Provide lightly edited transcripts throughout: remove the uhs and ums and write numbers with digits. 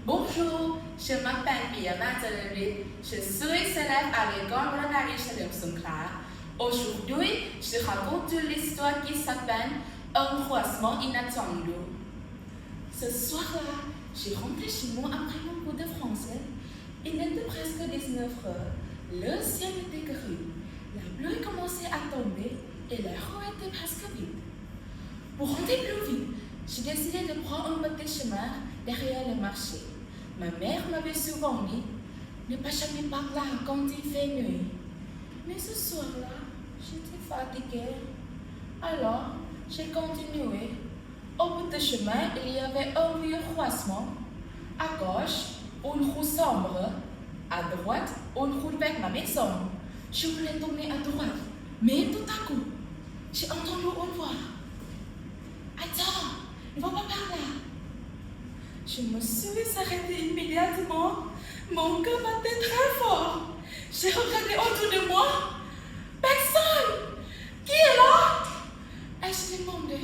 Bonjour, je m'appelle Biana Zalerit. Je suis élève à l'école Renari Chalem Songkla. Aujourd'hui, je raconte l'histoire qui s'appelle Un croisement inattendu. Ce soir-là, j'ai rentré chez moi après mon cours de français. Il était presque 19h. Le ciel était gris. La pluie commençait à tomber et la rue était presque vide. Pour rentrer plus vite, j'ai décidé de prendre un petit chemin derrière le marché. Ma mère m'avait souvent dit « Ne pas jamais par là quand il fait nuit ». Mais ce soir-là, j'étais fatiguée. Alors, j'ai continué. Au bout du chemin, il y avait un vieux croisement. À gauche, une rue sombre. À droite, une rue avec ma maison. Je voulais tourner à droite, mais tout à coup, j'ai entendu une voix. « Attends, ne va pas par là !» Je me suis arrêtée immédiatement. Mon cœur battait très fort. J'ai regardé autour de moi. Personne! Qui est là? Ai-je demandé?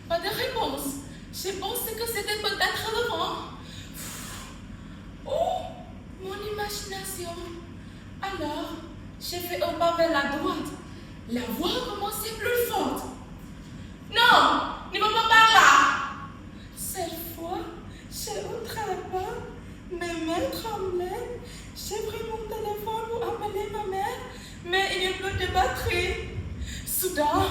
Pas de réponse. J'ai pensé que c'était peut-être le vent. Oh, mon imagination. Alors, j'ai fait un pas vers la droite. La voix commençait plus forte. Non, ne va pas par là. Cette fois, j'ai eu très peur. Mes mains tremblaient. J'ai pris mon téléphone pour appeler ma mère, mais il n'y a plus de batterie. Soudain,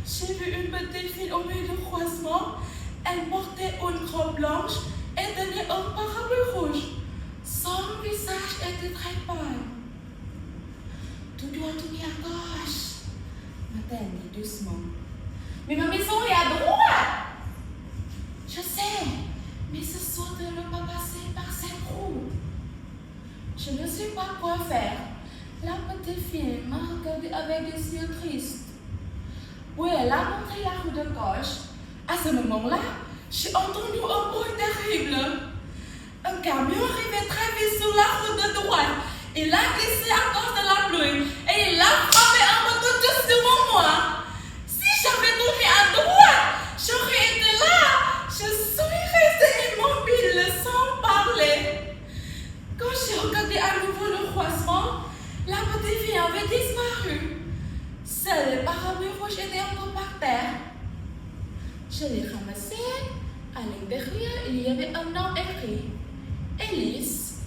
j'ai vu une petite fille au milieu du croisement. Elle portait une robe blanche et tenait un parapluie rouge. Son visage était très pâle. Tu dois tourner à gauche, m'a-t-elle dit doucement. Mais ma maison est à droite. Je sais, mais ce soir de ne pas passer par cette roue. Je ne sais pas quoi faire. La petite fille m'a regardé avec des yeux tristes. Puis elle a montré la rue de gauche. À ce moment-là, j'ai entendu un bruit terrible. Un camion arrivait très vite sur la route de droite. Il a glissé à cause de la pluie et il a frappé un moto juste devant moi. Si j'avais tourné à droite, j'aurais été là. Je suis restée immobile sans parler. Quand j'ai regardé à nouveau le croisement, la petite fille avait disparu. Seul le parapluie rouge était encore par terre. Je l'ai ramassé. À l'intérieur, il y avait un nom écrit. Élise.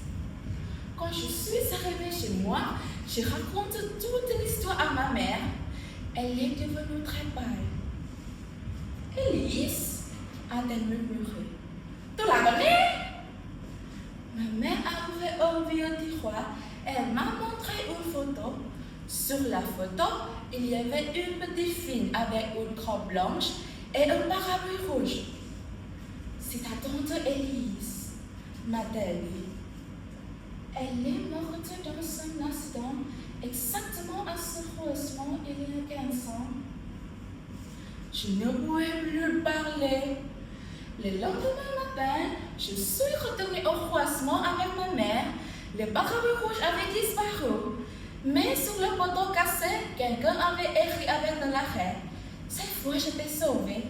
Quand je suis arrivée chez moi, j'ai raconté toute l'histoire à ma mère. Elle est devenue très pâle. Élise, a-t-elle murmuré. Tu la connais? Ma mère a ouvert un vieux tiroir. Elle m'a montré une photo. Sur la photo, il y avait une petite fille avec une robe blanche et un parapluie rouge. C'est ta tante Élise, m'a-t-elle dit. Elle est morte dans un instant, exactement à ce croisement il y a 15 ans. Je ne pouvais plus parler. Le lendemain matin, je suis retournée au croisement avec ma mère. Le parapluie rouge avait disparu. Mais sur le poteau cassé, quelqu'un avait écrit avec de l'arrêt. Cette fois, j'étais sauvée.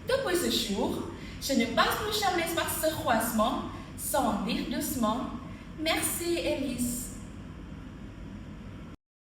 Depuis ce jour, je ne passe plus jamais par ce croisement sans dire doucement. Merci, Élise.